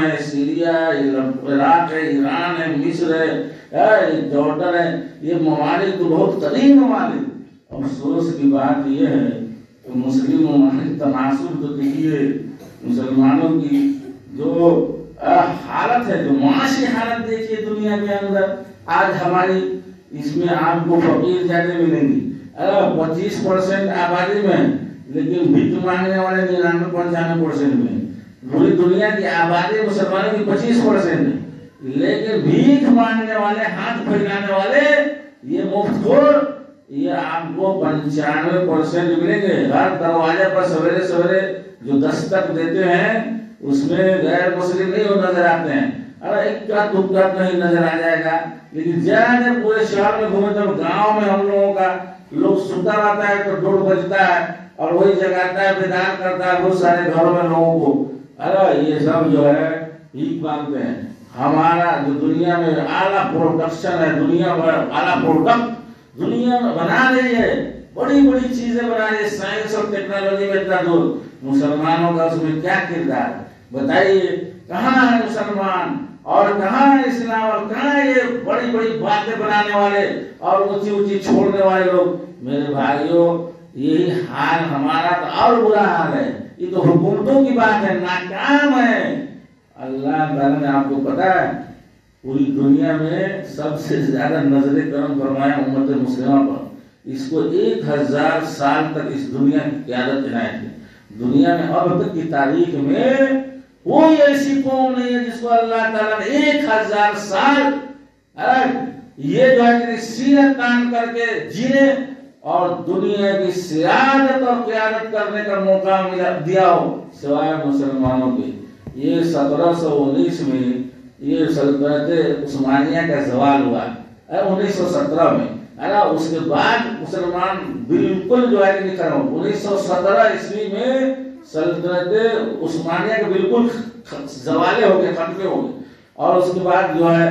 ہے، سیریا ہے، عراق ہے، ایران ہے، مصر ہے، جارڈن ہے، یہ ممالک تو بہت قدیم ممالک۔ افسوس کی بات یہ ہے کہ مسلم ممالک تناسب تو دیکھیے مسلمانوں کی جو حالت ہے، جو معاشی حالت دیکھیے دنیا کے اندر آج ہماری، اس میں آپ کو فقیر زیادہ ملیں گی 25% آبادی میں، لیکن بھیک مانگنے والے 99-95% میں۔ پوری دنیا کی آبادی مسلمانوں کی 25% ہے، لیکن بھیک مانگنے والے، ہاتھ پھیلانے والے، یہ مفت خور، یہ آپ کو 95% ملیں گے۔ ہر دروازے پر سویرے سویرے جو دستک دیتے ہیں اس میں غیر مسلم نہیں وہ نظر آتے ہیں، ایک کا دکھا کہیں نظر آ جائے گا، لیکن زیادہ پورے شہر میں گھومے تو گاؤں میں ہم لوگوں کا لوگ ستا رہتا ہے تو ڈوڑ بجتا ہے اور وہی جگاتا ہے، بیدار کرتا ہے بہت سارے گھروں میں لوگوں کو۔ یہ سب جو ہے بھیک مانگتے ہیں۔ ہمارا جو دنیا میں اعلیٰ پروڈکشن ہے، دنیا میں اعلیٰ پروڈکٹ دنیا میں بنا رہی ہے، بڑی بڑی چیزیں بنا رہی ہے، سائنس اور ٹیکنالوجی میں اتنا دور، مسلمانوں کا اس میں کیا کردار بتائیے؟ کہاں ہے مسلمان اور کہاں ہے اسلام اور کہاں ہے یہ بڑی بڑی باتیں بنانے والے اور اونچی اونچی چھوڑنے والے لوگ؟ میرے بھائیوں، یہی حال ہمارا تو اور برا حال ہے۔ یہ تو حکومتوں کی بات ہے، ناکام ہے۔ اللہ تعالیٰ نے آپ کو پتا ہے پوری دنیا میں سب سے زیادہ نظر کرم فرمایا امت مسلمہ پر، اس کو 1000 سال تک اس دنیا کی قیادت عنایت ہے۔ دنیا میں اب تک کی تاریخ میں کوئی ایسی قوم نہیں ہے جس کو اللہ تعالیٰ نے 1000 سال یہ جو ہے سینے تان کر کے جینے اور دنیا کی سیادت اور قیادت کرنے کا موقع دیا ہو سوائے مسلمانوں کے۔ یہ 1719 میں یہ سلطنت عثمانیہ کا زوال ہوا 1917 میں، اس کے بعد مسلمان بالکل جو ہے کہ 1917 عیسوی میں سلطنت عثمانیہ کے بالکل زوالے ہو گئے، ختم ہو گئے، اور اس کے بعد جو ہے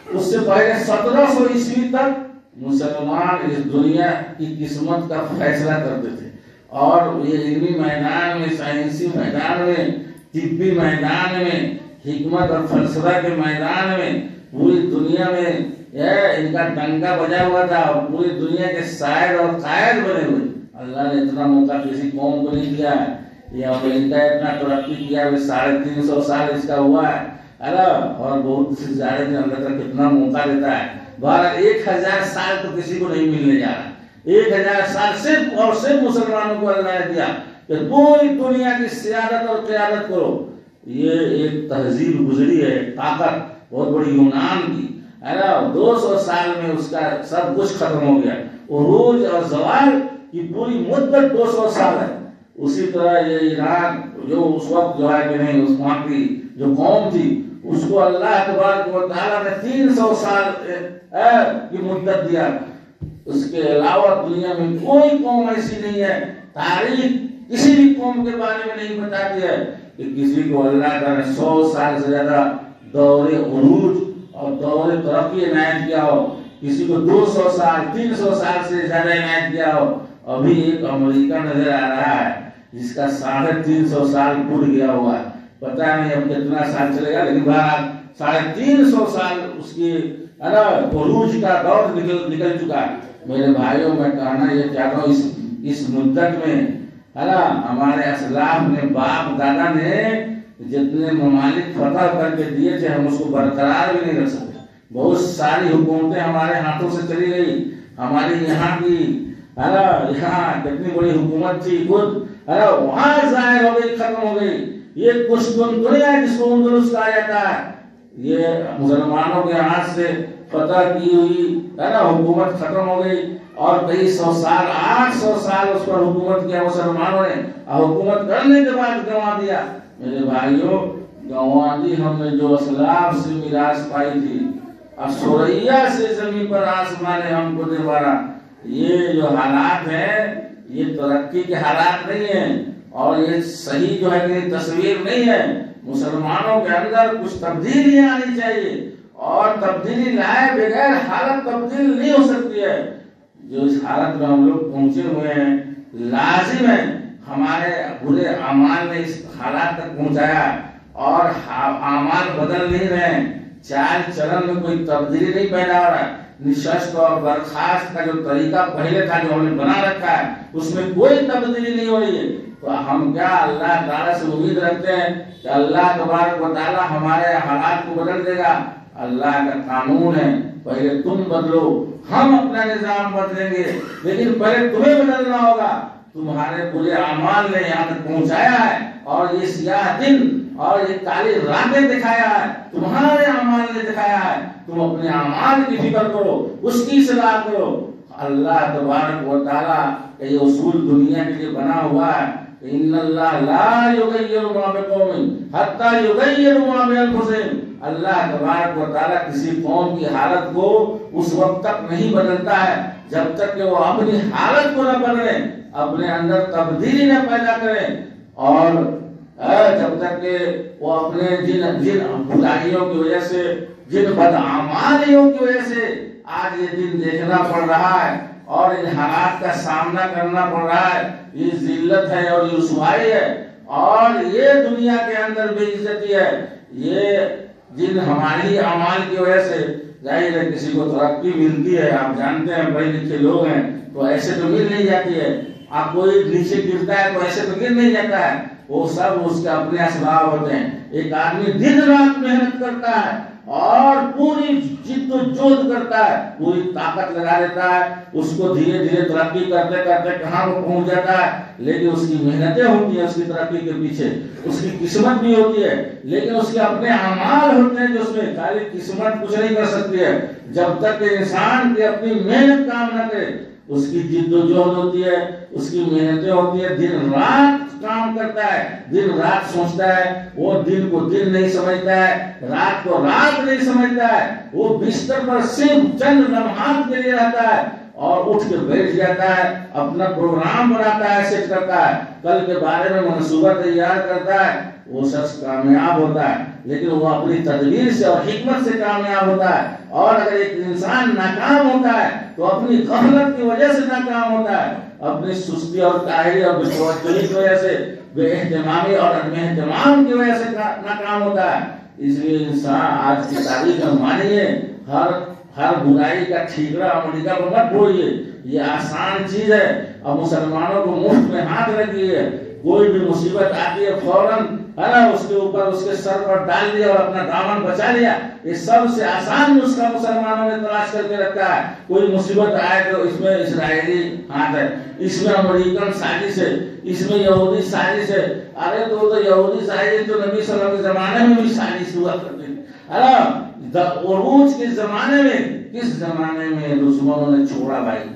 اس سے پہلے 1700 عیسوی تک مسلمان اس دنیا کی قسمت کا فیصلہ کرتے تھے، اور یہ علمی میدان میں، سائنسی میدان میں، طبی میدان میں، حکمت اور فلسفہ کے میدان میں پوری دنیا میں ان کا ڈنکا بجا ہوا تھا، اور پوری دنیا کے شاعر اور قائد بنے ہوئے۔ اللہ نے اتنا موقع کسی قوم کو نہیں دیا ہے۔ یہ امریکہ اتنا ترقی کیا ہے، 350 سال اس کا ہوا ہے، اور بہت سے زیادہ دن اللہ تعالیٰ کتنا موقع دیتا ہے۔ 1000 سال تو کسی کو نہیں ملنے جا رہا، 1000 سال صرف اور صرف مسلمانوں کو اللہ نے دیا کہ پوری دنیا کی سیادت اور قیادت کرو۔ یہ ایک تہذیب گزری ہے، طاقت بہت بڑی یونان کی، 200 سال میں اس کا سب کچھ ختم ہو گیا۔ عروج اور زوال کی پوری مدت 200 سال ہے۔ اسی طرح یہ ایران جو اس وقت جو ہے کہ نہیں، اس وہاں کی جو قوم تھی اس کو اللہ تبارک و تعالیٰ نے 300 سال کی مدت دیا۔ اس کے علاوہ دنیا میں کوئی قوم ایسی نہیں ہے، تاریخ کسی بھی قوم کے بارے میں نہیں بتاتی ہے کہ کسی کو اللہ تعالیٰ نے 100 سال سے زیادہ دور عروج اور دور ترقی عنایت کیا ہو، کسی کو 200 سال 300 سال سے زیادہ عنایت کیا ہو۔ ابھی ایک امریکہ نظر آ رہا ہے جس کا 350 سال پور گیا ہوا ہے، پتہ نہیں اب کتنا سال چلے گا، لیکن بہرحال 350 سال اس کی عروج کا دور نکل چکا ہے۔ میرے بھائیوں، میں کہنا یہ چاہتا ہوں اس مدت میں ہمارے اسلاف نے، باپ دادا نے جتنے ممالک فتح کر کے دیے تھے ہم اس کو برقرار بھی نہیں رکھ سکتے۔ بہت ساری حکومتیں ہمارے ہاتھوں سے چلی گئی۔ ہماری یہاں کی یہاں کتنی بڑی حکومت تھی، خود وہاں ظاہر ہو گئی، ختم ہو گئی۔ یہ قسطنطنیہ جس کو اندلس کہا جاتا ہے، یہ مسلمانوں کے ہاتھ سے فتح کی ہوئی حکومت ختم ہو گئی، اور کئی 100 سال 800 سال اس پر حکومت کیا مسلمانوں نے، حکومت کرنے کے بعد گنوا دیا۔ میرے بھائیوں، گنوا دی ہم نے جو اسلاف سے میراث پائی تھی، اب سوریا سے زمین پر آسمان ہم کو دوبارہ۔ یہ جو حالات ہیں یہ ترقی کے حالات نہیں ہیں، اور یہ صحیح جو ہے کہ تصویر نہیں ہے۔ مسلمانوں کے اندر کچھ تبدیلیاں آنی چاہیے، اور تبدیلی لائے بغیر حالت تبدیل نہیں ہو سکتی ہے۔ جو اس حالت میں ہم لوگ پہنچے ہوئے ہیں، لازم ہے ہمارے برے اعمال نے اس حالات تک پہنچایا، اور اعمال بدل نہیں رہے ہیں، چال چلن میں کوئی تبدیلی نہیں پیدا ہو رہا ہے، نشست اور برخاست کا جو طریقہ پہلے تھا جو ہم نے بنا رکھا ہے اس میں کوئی تبدیلی نہیں ہو رہی ہے، تو ہم کیا اللہ تعالیٰ سے امید رکھتے ہیں کہ اللہ تبارک و تعالیٰ ہمارے حالات کو بدل دے گا؟ اللہ کا قانون ہے پہلے تم بدلو، ہم اپنا نظام بدلیں گے، لیکن پہلے تمہیں بدلنا ہوگا۔ تمہارے برے اعمال نے یہاں تک پہنچایا ہے اور یہ سیاہ دن اور یہ کالی راتیں دکھایا ہے، تمہارے اعمال نے دکھایا ہے۔ تم اپنے اعمال کی فکر کرو، اس کی اصلاح کرو۔ اللہ تبارک و تعالیٰ کا یہ اصول دنیا کے لیے بنا ہوا ہے، ان اللہ لا یغیر ما بقوم حتی یغیروا ما بانفسہم۔ اللہ تبارک و تعالیٰ کسی قوم کی حالت کو اس وقت تک نہیں بدلتا ہے جب تک کہ وہ اپنی حالت کو نہ بدلے، اپنے اندر تبدیلی نہ پیدا کرے، اور جب تک کہ وہ اپنے جن برائیوں کی وجہ سے، جن بدعمالیوں کی وجہ سے آج یہ دن دیکھنا پڑ رہا ہے اور ان حالات کا سامنا کرنا پڑ رہا ہے، یہ ذلت ہے اور یہ رسوائی ہے اور یہ دنیا کے اندر بے عزتی ہے، یہ جن ہماری اعمال کی وجہ سے ظاہر ہے کسی کو ترقی ملتی ہے، آپ جانتے ہیں پڑھے لکھے لوگ ہیں تو ایسے تو مل نہیں جاتی ہے، آپ کوئی نیچے گرتا ہے تو ایسے تو گر نہیں جاتا ہے، وہ سب اس کے اپنے اسباب ہوتے ہیں۔ ایک آدمی دن رات محنت کرتا ہے اور پوری جد و جہد کرتا ہے، پوری طاقت لگا دیتا ہے، اس کو دھیرے دھیرے ترقی کرتے کرتے کہاں وہ پہنچ جاتا ہے، لیکن اس کی محنتیں ہوتی ہیں اس کی ترقی کے پیچھے، اس کی قسمت بھی ہوتی ہے، لیکن اس کے اپنے اعمال ہوتے ہیں جو اس میں خالی قسمت کچھ نہیں کر سکتی ہے۔ جب تک کہ انسان کی اپنی محنت کام نہ کرے، اس کی جد و جہد ہوتی ہے، اس کی محنتیں ہوتی ہے، دن رات کام کرتا ہے، دن رات سوچتا ہے، وہ دن کو دن نہیں سمجھتا ہے، رات کو رات نہیں سمجھتا ہے، وہ بستر پر صرف چند لمحات کے لیے رہتا ہے اور اٹھ کے بیٹھ جاتا ہے، اپنا پروگرام بناتا ہے، سیٹ کرتا ہے، کل کے بارے میں منصوبہ تیار کرتا ہے، وہ شخص کامیاب ہوتا ہے، لیکن وہ اپنی تدبیر سے اور حکمت سے کامیاب ہوتا ہے۔ اور اگر ایک انسان ناکام ہوتا ہے تو اپنی غفلت کی وجہ سے ناکام ہوتا ہے، اپنی سستی اور کاہلی اور بے توجہی کی وجہ سے، بے اہتمامی اور عدم اہتمام کی وجہ سے ناکام ہوتا ہے۔ اس لیے انسان آج کی تاریخ میں مانیے، ہر برائی کا ٹھیکرا امریکہ کو مت ڈھوئیے، یہ آسان چیز ہے، اب مسلمانوں کو مفت میں ہاتھ لگیے، کوئی بھی مصیبت آتی ہے فوراً اس کے اوپر اس کے سر پر ڈال دیا اور اپنا دامن بچا لیا، یہ سب سے آسان نسخہ مسلمانوں نے تلاش کر کے رکھا ہے۔ کوئی مصیبت آئے تو اس میں اسرائیلی ہاتھ ہے، اس میں امریکن سازش ہے، اس میں یہودی سازش ہے۔ ارے تو یہودی سازش تو نبی صلی اللہ علیہ وسلم کے زمانے میں بھی سازش ہوا کرتی تھی، عروج کے زمانے میں، کس زمانے میں دشمنوں نے چھوڑا بھائی؟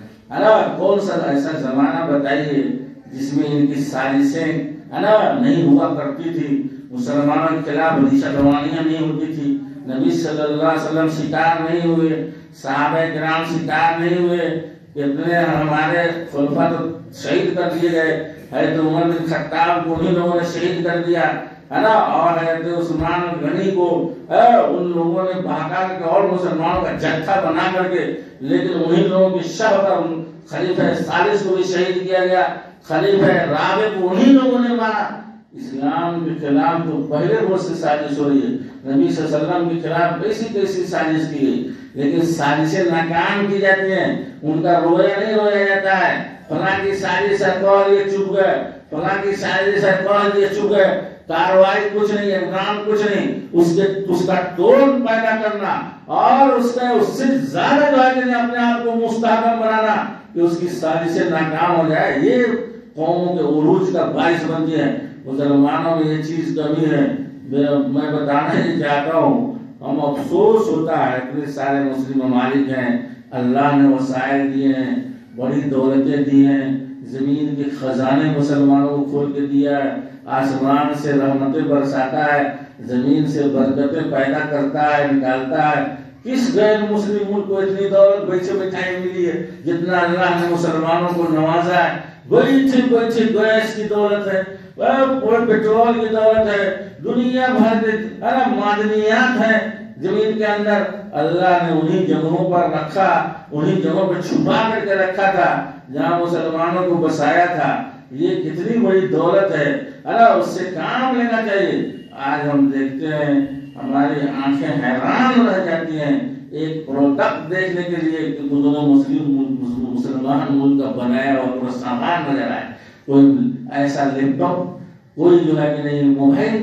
کون سا ایسا زمانہ بتائیے جس میں ان کی سازشیں نہیں ہوا کرتی تھی، مسلمانوں کے خلاف دہشتگردیاں نہیں ہوتی تھی، نبی صلی اللہ علیہ وسلم شکار نہیں ہوئے، صحابہ کرام شکار نہیں ہوئے، کتنے ہمارے خلفاء تو شہید کر دیے گئے، حضرت عمر بن خطاب کو انہی لوگوں نے شہید کر دیا ہے نا، اور حضرت عثمان غنی کو ان لوگوں نے بھاگا کر کے اور مسلمانوں کا جتھا بنا کر کے، لیکن انہی لوگوں کی شب پر خلیفہ ثالث کو بھی شہید کیا گیا، خلیفہ رابع کو انہی لوگوں نے مارا۔ اسلام کے خلاف تو پہلے روز سے سازش ہو رہی ہے، نبی صلی اللہ علیہ وسلم کے خلاف کیسی کیسی سازش کی گئی، لیکن سازشیں ناکام کی جاتی ہیں، ان کا رویا نہیں رویا جاتا ہے۔ فلاں کی سازش ہے تو یہ چپ گئے، فلاں کی سازش ہے تو یہ چپ گئے، کارروائی کچھ نہیں، اقدام کچھ نہیں، اس کا ٹون پیدا کرنا اور اس سے زیادہ جو ہے کہ اپنے آپ کو مستحکم بنانا کہ اس کی سازشیں ناکام ہو جائے، یہ قوموں کے عروج کا باعث بنتی ہے۔ مسلمانوں میں یہ چیز کمی ہے، میں بتانا ہی چاہتا ہوں، ہم افسوس ہوتا ہے، اتنے سارے مسلم ممالک ہیں، اللہ نے وسائل دیے ہیں، بڑی دولتیں دی ہیں، زمین کے خزانے مسلمانوں کو کھول کے دیا ہے، آسمان سے رحمتیں برساتا ہے، زمین سے برکتیں پیدا کرتا ہے، نکالتا ہے۔ کس غیر مسلم ملک کو اتنی دولت بیٹھے بٹھائی ملی ہے جتنا اللہ نے مسلمانوں کو نوازا ہے؟ بیٹھی بیٹھی گیس کی دولت ہے، پیٹرول کی دولت ہے، دنیا بھر کے معدنیات ہیں زمین کے اندر، اللہ نے انہی جگہوں پر رکھا، انہی جگہوں پر چھپا کر کے رکھا تھا جہاں مسلمانوں کو بسایا تھا۔ یہ کتنی بڑی دولت ہے، اس سے کام لینا چاہیے۔ آج ہم دیکھتے ہیں ہماری آنکھیں حیران رہ جاتی ہیں ایک پروڈکٹ دیکھنے کے لیے کہ مسلمان ملک کا بنایا ہوا پورا سامان نظر آئے، کوئی ایسا لیپ ٹاپ، کوئی جو ہے کہ نہیں موبائل،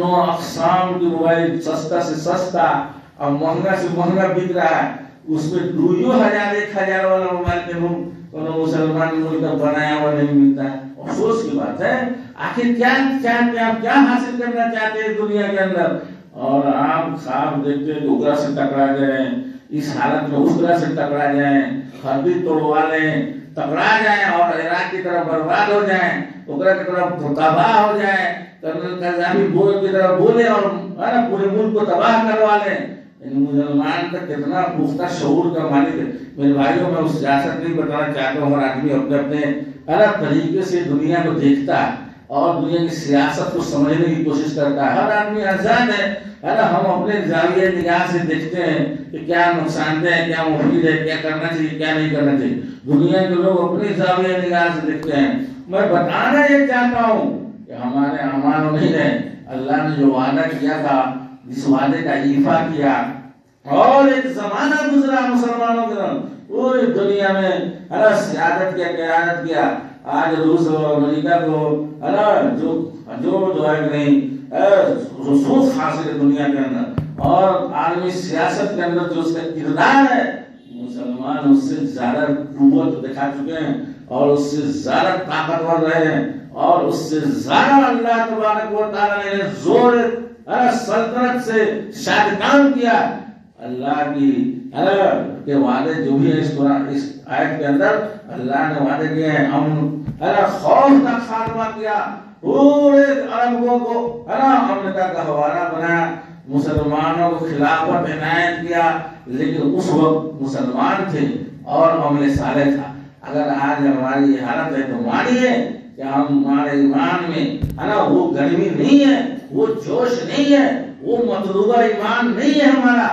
اقسام کی موبائل سستا سے سستا اور مہنگا سے مہنگا بک رہا ہے، اس میں 2000 1000 والا موبائل پہ مسلمان ملک کا بنایا ہوا نہیں ملتا ہے۔ افسوس کی بات ہے، آخر کیا چاہتے ہیں آپ، کیا حاصل کرنا چاہتے ہیں دنیا کے اندر، اور آپ خواب دیکھتے ہیں کہ اگرا سے ٹکرا جائیں، اس حالت میں اگرا سے ٹکرا جائیں، ہڈی توڑوا لیں، ٹکرا جائیں اور عراق کی طرف برباد ہو جائیں، اگرا کی طرف تباہ ہو جائیں، کرنل قذافی بول کی طرف بولے اور پورے ملک کو تباہ کروا لیں۔ مسلمان کا کتنا پختہ شعور کا مالک ہے میرے بھائیوں، میں اس سیاست نہیں بتانا چاہتا ہوں، ہر آدمی اپنے اپنے الگ طریقے سے دنیا کو دیکھتا ہے اور دنیا کی سیاست کو سمجھنے کی کوشش کرتا ہے، ہر آدمی آزاد ہے، ہم اپنے زاویہ نگاہ سے دیکھتے ہیں کہ کیا نقصان دہ ہے، کیا مفید ہے، کیا کرنا چاہیے، کیا نہیں کرنا چاہیے، دنیا کے لوگ اپنی زاویہ نگاہ سے دیکھتے ہیں۔ میں بتانا یہ چاہتا ہوں کہ ہمارے اعمال نہیں ہے، اللہ نے جو وعدہ کیا تھا جس وعدے کا ایفا کیا، اور ایک زمانہ گزرا مسلمانوں کے پوری دنیا میں سیادت کیا، قیادت کیا، آج روس اور امریکہ کو جو ہے نہیں رسوخ حاصل ہے دنیا کے اندر، اور عالمی سیاست کے اندر جو اس کا کردار ہے، مسلمان اس سے زیادہ قوت دکھا چکے ہیں اور اس سے زیادہ طاقتور رہے ہیں، اور اس سے زیادہ اللہ تبارک و تعالی نے زور سلطنت سے شاید کام کیا۔ اللہ کے وعدے جو بھی ہے اس آیت کے اندر اللہ نے وعدے کیے ہیں، خوف کا خاتمہ کیا، پورے عربوں کو امریکہ کا حوالہ بنایا، مسلمانوں کو خلافت عنایت کیا، لیکن اس وقت مسلمان تھے اور عمل صالح تھا۔ اگر آج ہماری یہ حالت ہے تو مانیے کہ ہمارے ایمان میں وہ گرمی نہیں ہے، وہ جوش نہیں ہے، وہ مطلوبہ ایمان نہیں ہے ہمارا،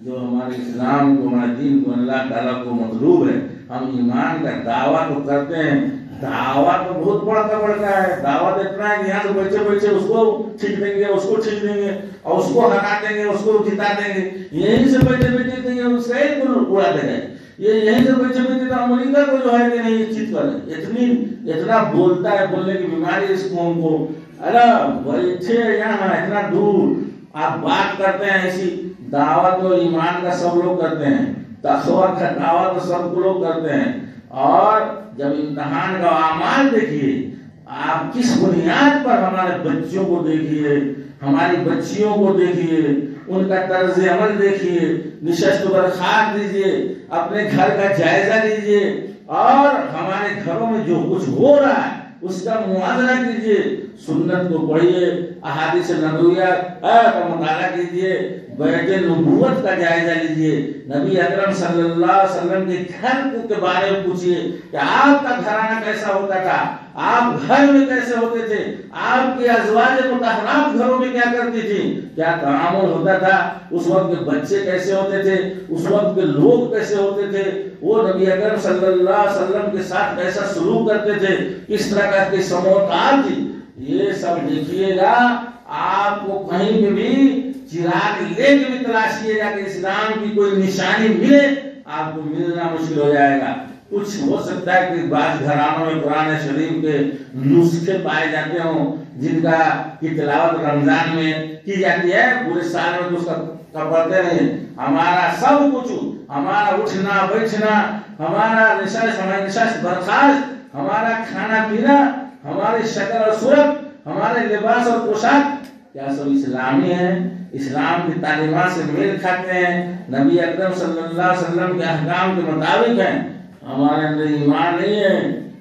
جو ہمارے اسلام کو، ہمارے دین کو، اللہ تعالیٰ کو مطلوب ہے۔ ہم ایمان کا دعویٰ تو کرتے ہیں، دعویٰ تو بہت بڑا ہے، دعویٰ اتنا ہے کہ یہاں سے بچے اس کو ٹھیک دیں گے، اس کو ٹھیک دیں گے، اور اس کو ہٹا دیں گے، اس کو جتا دیں گے، یہیں سے بچے دیں گے، اس کا ایک اڑا دیں گے، یہ یہیں سے بچے تو امریکہ کو جو ہے کہ نہیں چیت کر اتنا بولتا ہے، بولنے کی بیماری اس قوم کو، بیٹھے یہاں اتنا دور آپ بات کرتے ہیں ایسی دعوت تو ایمان کا سب لوگ کرتے ہیں، تقویٰ کا دعوت تو سب لوگ کرتے ہیں، اور جب امتحان کا اعمال دیکھیے، آپ کس بنیاد پر ہمارے بچوں کو دیکھیے، ہماری بچیوں کو دیکھیے، ان کا طرز عمل دیکھیے، نشست برخاست دیجیے، اپنے گھر کا جائزہ لیجیے، اور ہمارے گھروں میں جو کچھ ہو رہا ہے اس کا موازنہ کیجیے، سنت کو پڑھیے، احادیث نبویہ کا مطالعہ کیجیے، بیت نبوت کا جائزہ لیجیے، نبی اکرم صلی اللہ علیہ وسلم کے گھر کے بارے میں پوچھیے کہ آپ کا گھرانہ کیسا ہوتا تھا، آپ گھر میں کیسے ہوتے تھے، آپ کی ازواج مطہرات گھروں میں کیا کرتی تھی، کیا تعامل ہوتا تھا، اس وقت کے بچے کیسے ہوتے تھے، اس وقت کے لوگ کیسے ہوتے تھے، وہ نبی اکرم صلی اللہ علیہ وسلم کے ساتھ کیسا سلوک کرتے تھے، کس طرح کی سموتار تھی، یہ سب دیکھیے گا۔ آپ کو کہیں پہ بھی چراغ لے کے بھی تلاشیے گا کہ اسلام کی کوئی نشانی ملے، آپ کو ملنا مشکل ہو جائے گا۔ کچھ ہو سکتا ہے کہ بعض گھرانوں میں قرآن شریف کے نسخے پائے جاتے ہوں جن کی تلاوت رمضان میں کی جاتی ہے، پورے سال میں اس کا پڑھتے نہیں۔ ہمارا سب کچھ، ہمارا اٹھنا بیٹھنا، ہمارا نشست برخاست، ہمارا کھانا پینا، ہماری شکل اور صورت، ہمارے لباس اور پوشاک، کیا سب اسلامی ہے، اسلام کی تعلیمات سے میل کھاتے ہیں، نبی اکرم صلی اللہ علیہ وسلم کے احکام کے مطابق ہیں؟ ہمارے اندر ایمان نہیں ہے،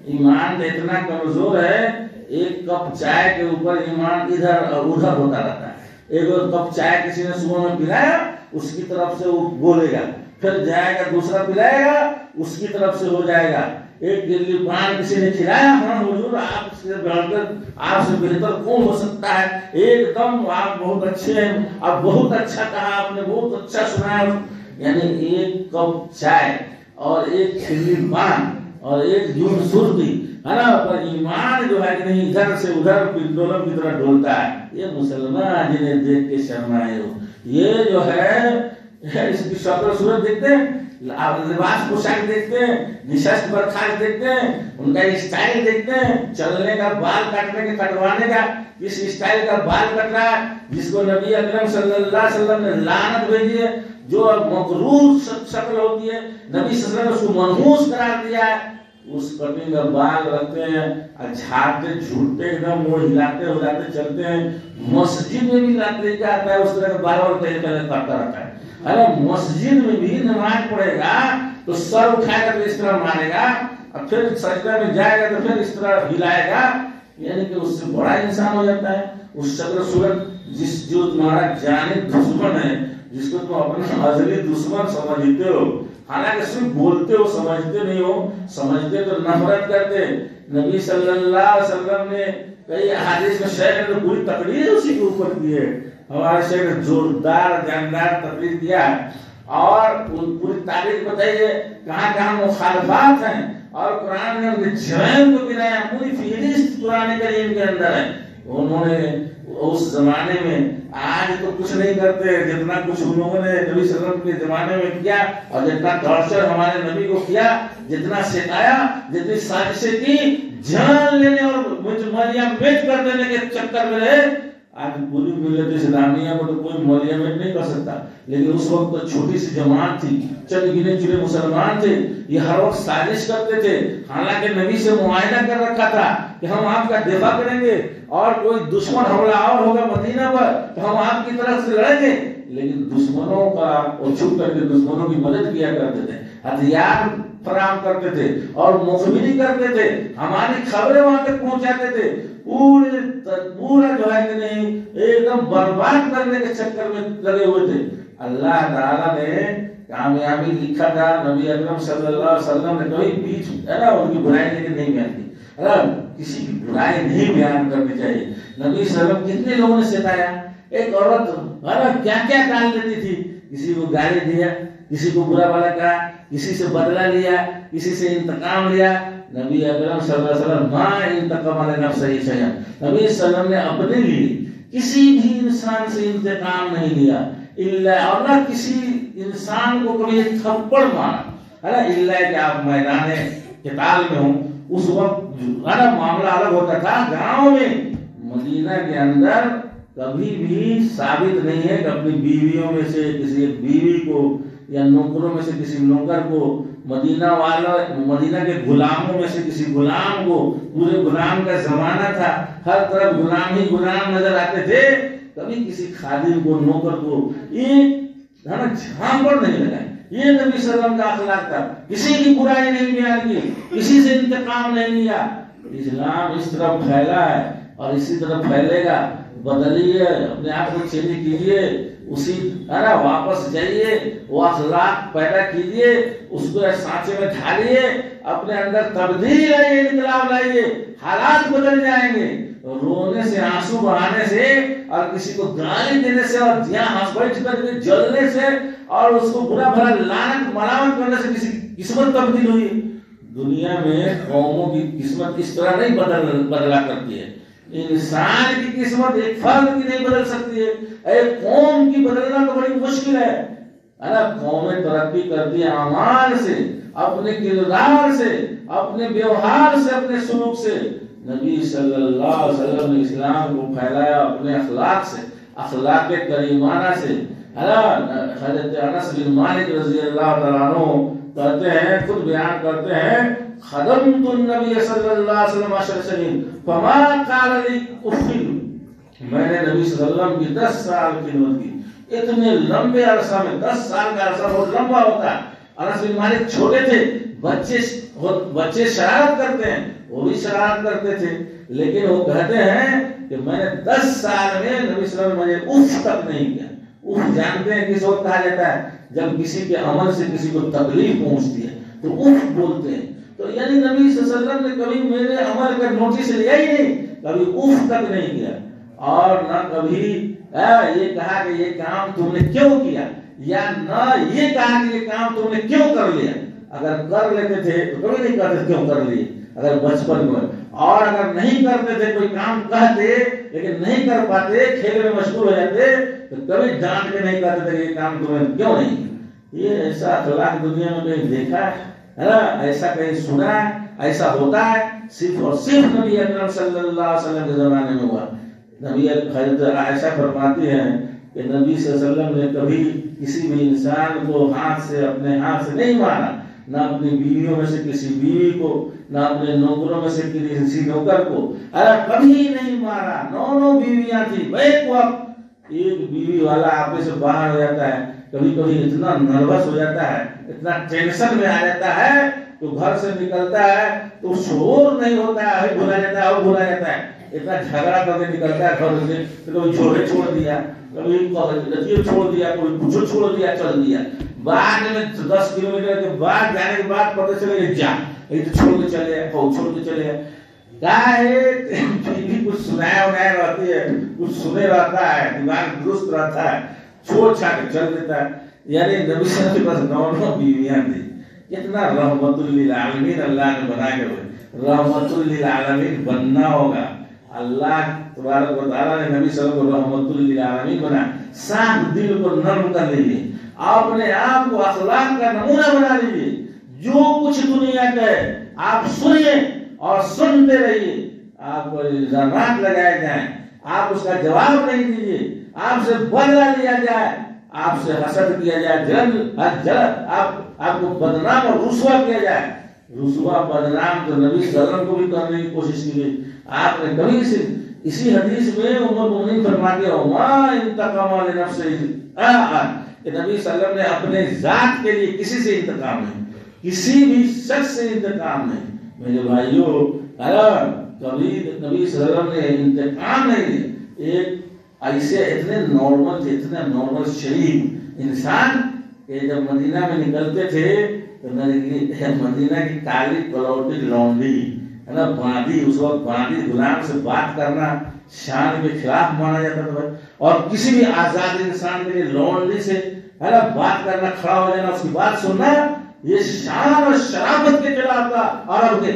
ایمان اتنا کمزور ہے، ایک کپ چائے کے اوپر ایمان ادھر اور ادھر ہوتا رہتا ہے۔ ایک کپ چائے کسی نے صبح میں پلایا، اس کی طرف سے وہ بولے گا، پھر جائے گا دوسرا پلائے گا، اس کی طرف سے ہو جائے گا۔ ایک گلی پان کسی نے کھلایا، ہاں حضور آپ سے بڑھ کر آپ سے بہتر کون ہو سکتا ہے، ایک دم آپ بہت اچھے ہیں، آپ بہت اچھا کہا، آپ نے بہت اچھا سنایا، یعنی ایک کپ چائے اور ایک کھلی پان اور ایک جھوٹ سرتی ہے نا، پر ایمان جو ہے کہ نہیں ادھر سے ادھر پنڈولم کی طرح ڈولتا ہے. یہ مسلمان جنہیں دیکھ کے شرمائے ہو، یہ جو ہے اس کی شکل صورت دیکھتے ہیں، لباس پوشاک دیکھتے ہیں، نشست برخاست دیکھتے ہیں، ان کا اسٹائل دیکھتے ہیں، چلنے کا، بال کاٹنے کے کٹوانے کا، اس اسٹائل کا بال کٹ رہا ہے جس کو نبی اکرم صلی اللہ علیہ وسلم نے لعنت بھیجی ہے، جو مغرور شکل ہوتی ہے نبی صلی اللہ علیہ وسلم نے اس کو منحوس قرار دیا ہے. اس کٹنگ کا بال رکھتے ہیں اور جھاڑتے جھوٹتے ایک دم وہ ہلاتے ہلاتے چلتے ہیں. مسجد میں بھی لے کے آتا ہے اس طرح کا بال اور پہلے کرتا رہتا ہے. ارے مسجد میں بھی نماز پڑھے گا تو سر اٹھائے گا تو اس طرح مارے گا، اور پھر سجدہ میں جائے گا تو پھر اس طرح ہلائے گا. یعنی کہ اس سے بڑا انسان ہو جاتا ہے. اس شکل صورت جو تمہارا جانب دشمن ہے، جس کو تم اپنا ازلی دشمن سمجھتے ہو، حالانکہ صرف بولتے ہو سمجھتے نہیں ہو، سمجھتے تو نفرت کرتے. نبی صلی اللہ علیہ وسلم نے کئی احادیث میں شیخ نے پوری تقریر اسی کے اوپر کی ہے. ہمارے شیخ نے زوردار جاندار تقریر کیا ہے اور پوری تاریخ بتائیے کہاں کہاں مخالفات ہیں، اور قرآن نے ان کے جرائم کو گنایا. پوری فہرست قرآن کریم کے اندر ہے. انہوں نے اس زمانے میں، آج تو کچھ نہیں کرتے جتنا کچھ ان لوگوں نے نبی صلی اللہ علیہ وسلم کے زمانے میں کیا، اور جتنا ٹارچر ہمارے نبی کو کیا، جتنا ستایا، جتنی سازشیں کی، جان لینے اور ملیاں میٹ کر دینے کے چکر میں رہے. آج پوری ملت اسلامیہ کو تو کوئی ملیاں میٹ نہیں کر سکتا، لیکن اس وقت تو چھوٹی سی جماعت تھی، چند گنے چنے مسلمان تھے. یہ ہر وقت سازش کرتے تھے، حالانکہ نبی سے معاہدہ کر رکھا تھا کہ ہم آپ کا دفاع کریں گے، اور کوئی دشمن حملہ آور ہوگا مدینہ پر تو ہم آپ کی طرف سے لڑیں گے. لیکن دشمنوں کا اور چھپ کر کے دشمنوں کی مدد کیا کرتے تھے، ہتھیار فراہم کرتے تھے اور مخبری کرتے تھے، ہماری خبریں وہاں تک پہنچاتے تھے. پورا جو ہے کہ نہیں ایک دم برباد کرنے کے چکر میں لگے ہوئے تھے. اللہ تعالیٰ نے کامیابی لکھا تھا. نبی اکرم صلی اللہ علیہ وسلم نے کبھی بیچ ہے نا ان کی برائی لیکن نہیں بیان کی. کسی کی برائی نہیں بیان کرنی چاہیے. نبی صلی اللہ علیہ وسلم کتنے لوگوں نے ستایا. ایک عورت کیا کیا ڈال دیتی تھی، کسی کو گالی دیا، کسی کو برا بھلا کہا، کسی سے بدلہ لیا، کسی سے انتقام لیا. نبی اکرم صلی اللہ علیہ وسلم ما انتقم علی نفسہ شیئا، نبی صلی اللہ علیہ وسلم نے اپنے لیے کسی بھی انسان سے انتقام نہیں لیا الا، اور نہ کسی انسان کو کبھی تھپڑ مارا الا کہ آپ میدان قتال میں ہوں. اس وقت معاملہ الگ ہوتا تھا. گاؤں میں مدینہ کے اندر کبھی بھی ثابت نہیں ہے کہ اپنی بیویوں میں سے کسی ایک بیوی کو یا نوکروں میں سے کسی نوکر کو، مدینہ کے غلاموں میں سے کسی غلام کو، پورے غلام کا زمانہ تھا، ہر طرف غلام ہی غلام نظر آتے تھے، کبھی کسی خادم کو، نوکر کو ایک جھانپڑ نہیں لگائی. یہ نبی صلی اللہ علیہ وسلم کا اخلاق تھا. کسی کی برائی نہیں بیان کی، کسی سے انتقام نہیں لیا. اسلام اس طرف پھیلا ہے اور اسی طرف پھیلے گا. بدلیے، اپنے آپ کو چینج کیجیے، اسی واپس جائیے، وہ اخلاق پیدا کیجیے، اس کو سانچے میں ڈھالیے، اپنے اندر تبدیلی لائیے، انقلاب لائیے. حالات بدل جائیں گے. رونے سے، آنسو بہانے سے، اور کسی کو گالی دینے سے، اور یہاں بیٹھ کر کے جلنے سے، اور اس کو برا بھلا لعنت ملامت کرنے سے کسی قسمت تبدیل ہوئی. دنیا میں قوموں کی قسمت اس طرح نہیں بدلا کرتی ہے. انسان کی قسمت ایک فرد کی نہیں بدل سکتی ہے. ایک قوم کی بدلنا تو بڑی مشکل ہے. قومیں ترقی کرتی ہیں اعمال سے، اپنے کردار سے، اپنے ویوہار سے، اپنے سلوک سے. نبی صلی اللہ علیہ وسلم نے اسلام کو پھیلایا اپنے اخلاق سے، اخلاق کریمانہ سے. حضرت انس بن مالک رضی اللہ تعالیٰ عنہ کہتے ہیں، خود بیان کرتے ہیں، خدمت النبی صلی اللہ علیہ وسلم 10 سنین فما قال لی افل. میں نے نبی صلی اللہ علیہ وسلم کی 10 سال خدمت کی. اتنے لمبے عرصہ میں 10 سال کا عرصہ بہت لمبا ہوتا ہے. انس بن مالک چھوٹے تھے، بچے شرارت کرتے ہیں، وہ بھی شرارت کرتے تھے، لیکن وہ کہتے ہیں کہ میں نے 10 سال میں نبی صلی اللہ علیہ وسلم مجھے اف تک نہیں کیا. اف جانتے ہیں کس وقت کہا جاتا ہے؟ جب کسی کے عمل سے کسی کو تکلیف پہنچتی ہے تو اف بولتے ہیں. تو یعنی نبی صلی اللہ علیہ وسلم نے کبھی میرے عمل کا نوٹس لیا ہی نہیں، کبھی اف تک نہیں کیا، اور نہ کبھی یہ کہا کہ یہ کام تم نے کیوں کیا، یا نہ یہ کہا کہ یہ کام تم نے کیوں کر لیا. اگر کر لیتے تھے تو کبھی نہیں کرتے کیوں کر لیے اگر بچپن میں, اور اگر نہیں کرتے تھے کوئی کام کہتے لیکن نہیں کر پاتے کھیل میں مشغول ہو جاتے تو کبھی ڈانٹ کے نہیں کرتے تھے یہ کام تمہیں کیوں نہیں. یہ ایسا اخلاق دنیا میں کہیں دیکھا ہے نا, ایسا کہیں سنا ہے, ایسا ہوتا ہے صرف اور صرف نبی اکرم صلی اللہ علیہ وسلم کے زمانے میں ہوا. نبی حضرت عائشہ فرماتی ہیں کہ نبی صلی اللہ علیہ وسلم نے کبھی کسی بھی انسان کو ہاتھ سے اپنے ہاتھ سے نہیں مارا, نہ اپنی بیویوں میں سے کسی بیوی کو, نہ اپنے نوکروں میں سے کسی نوکر کو, کبھی نہیں مارا. 9 بیویاں تھی, ایک وقت ایک بیوی والا آپ سے باہر ہو جاتا ہے, کبھی کبھی اتنا نروس ہو جاتا ہے, اتنا ٹینشن میں آ جاتا ہے تو گھر سے نکلتا ہے تو شعور نہیں ہوتا ہے, بھولا جاتا ہے, وہ بھولا جاتا ہے, اتنا جھگڑا کر کے نکلتا ہے گھر سے, کبھی جھوڑے چھوڑ دیا, کبھی لکیر چھوڑ دیا, کوئی کچھ چھوڑ دیا, چل دیا. بعد میں 10 کلومیٹر کے بعد جانے کے بعد پتہ چلے جا چھوڑ کے چلے, چھوڑ کے چلے. کیا ہے کچھ سنایا انایا رہتی ہے, کچھ سنے رہتا ہے, دماغ درست رہتا ہے, چھوڑ چھاڑ کے چل دیتا ہے. یعنی نبی صلی اللہ علیہ وسلم کے پاس 9 بیویاں تھی. کتنا رحمت للعالمین اللہ نے بنا کے ہوئے, رحمت للعالمین بننا ہوگا. اللہ تبارک و تعالیٰ نے نبی صلی اللہ علیہ وسلم کو رحمت للعالمین بنا. صاف دل کو نرم کر لیجیے, اپنے آپ کو اخلاق کا نمونہ بنا لیجیے. جو کچھ دنیا کا ہے آپ سنیے اور سنتے رہیے. آپ کو الزامات لگائے جائیں, آپ اس کا جواب نہیں دیجیے, آپ سے بدلہ لیا جائے, آپ سے حسد کیا جائے, آپ کو بدنام اور رسوا کیا جائے. رسوا بدنام تو نبی صلی اللہ علیہ وسلم کو بھی کرنے کی کوشش کی. آپ نے کبھی اسی حدیث میں ام المؤمنین فرماتے ہو ما انتقام لنفسہ, کہ نبی صلی اللہ علیہ وسلم نے اپنے ذات کے لیے کسی سے انتقام نہیں, کسی بھی شخص سے انتقام نہیں. میرے بھائیوں, کبھی نبی صلی اللہ علیہ وسلم نے انتقام نہیں لیا. ایک ایسے اتنے نارمل شریف انسان کہ جب مدینہ میں نکلتے تھے تو مدینہ کی کالی کلوٹی لونڈی ہے نا باندھی, اس وقت باندھی غلام سے بات کرنا شان کے خلاف مانا جاتا تھا, اور کسی بھی آزاد انسان کے لیے لونڈی سے ہے نا بات کرنا, کھڑا ہو جانا, اس کی بات سننا, یہ شان اور شرافت کے خلاف تھا عرب کے.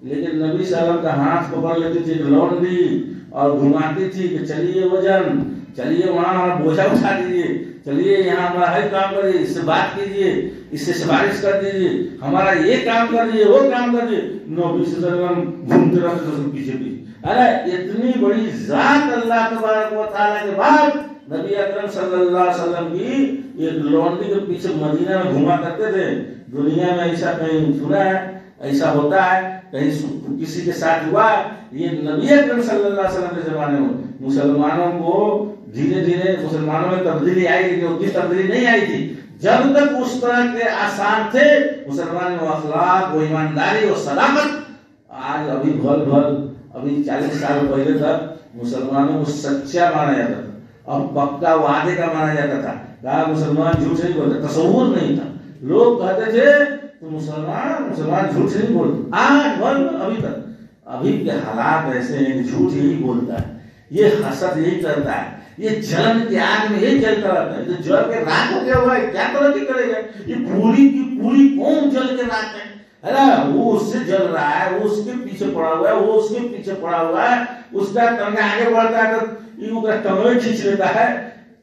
لیکن نبی صلی اللہ علیہ وسلم کا ہاتھ پکڑ لیتی تھی لونڈی اور گھماتی تھی کہ چلیے وزن, چلیے وہاں ہمارا بوجھا اٹھا دیجیے, چلیے یہاں ہمارا ہر کام کریے, اس سے بات کیجیے, اس سے سفارش کر دیجیے, ہمارا یہ کام کر دیجیے, وہ کام کر دیجیے. نبی صلی اللہ علیہ وسلم گھومتے رہتے تھے پیچھے پیچھے. ارے اتنی بڑی ذات اللہ تبارک و تعالیٰ کے بعد نبی اکرم صلی اللہ علیہ وسلم کی ایک لونڈی کے پیچھے مدینہ میں گھوما کرتے تھے. دنیا میں ایسا کہیں سنا ہے, ایسا ہوتا ہے کہیں کسی کے ساتھ ہوا؟ یہ نبی اکرم صلی اللہ علیہ وسلم کے زمانے میں مسلمانوں کو دھیرے دھیرے مسلمانوں میں تبدیلی آئی, لیکن اتنی تبدیلی نہیں آئی تھی جب تک اس طرح کے آثار تھے مسلمان میں, اخلاق, وہ ایمانداری, وہ صداقت. آج ابھی ابھی 40 سال پہلے تک مسلمانوں کو سچا مانا جاتا تھا اور پکا وعدے کا مانا جاتا تھا. کہا مسلمان جھوٹ نہیں بولتے, تصور نہیں تھا. لوگ کہتے تھے تو مسلمان جھوٹ نہیں بولتے. آج ابھی تک ابھی کے حالات ایسے ہیں کہ جھوٹ یہی بولتا ہے, یہ حسد یہی کرتا ہے, یہ جلن کی آگ میں یہی جلتا رہتا ہے. جو جل کے راک ہو گیا ہوا ہے, کیا ترقی کرے گا؟ یہ پوری کی پوری قوم جل کے راک ہے نا, وہ اس سے جل رہا ہے, وہ اس کے پیچھے پڑا ہوا ہے, وہ اس کے پیچھے پڑا ہوا ہے, اس کا ٹنگا آگے بڑھتا ہے تو یہ کا ٹنگا کھینچ لیتا ہے.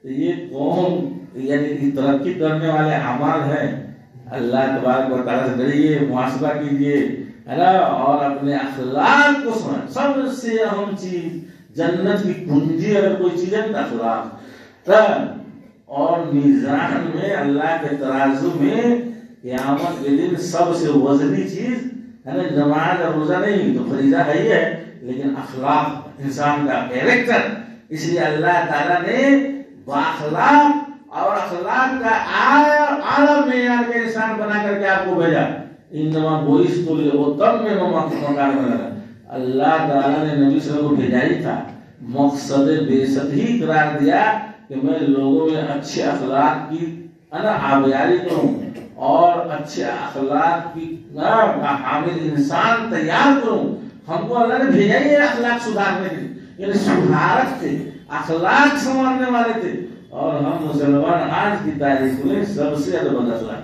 تو یہ قوم یعنی ترقی کرنے والے اعمال ہیں. اللہ تبارک و تعالیٰ سے ڈریے, محاسبہ کیجیے ہے نا, اور اپنے اخلاق کو سنیں. سب سے اہم چیز جنت کی کنجی اگر کوئی چیز ہے تو اخلاق. اور میزان میں اللہ کے ترازو میں قیامت کے دن سب سے وزنی چیز ہے نا نماز اور روزہ نہیں تو فریضہ ہے ہی ہے, لیکن اخلاق, انسان کا کیریکٹر. اس لیے اللہ تعالیٰ نے باخلاق اور اخلاق کا اعلیٰ معیار کا انسان بنا کر کے آپ کو بھیجا. انما بعثت لأتمم مکارم الاخلاق. اللہ تعالیٰ نے نبی صلی اللہ علیہ وسلم کو بھیجا ہی تھا, مقصد بعثت ہی قرار دیا کہ میں لوگوں میں اچھے اخلاق کی آبیاری کروں اور اچھے اخلاق کی حامل انسان تیار کروں. ہم کو اللہ نے بھیجا ہی ہے اخلاق سدھارنے کے لیے, یعنی سدھارک تھے, اخلاق سنوارنے والے تھے. اور ہم مسلمان آج کی تاریخ میں سب سے زیادہ بد اخلاق.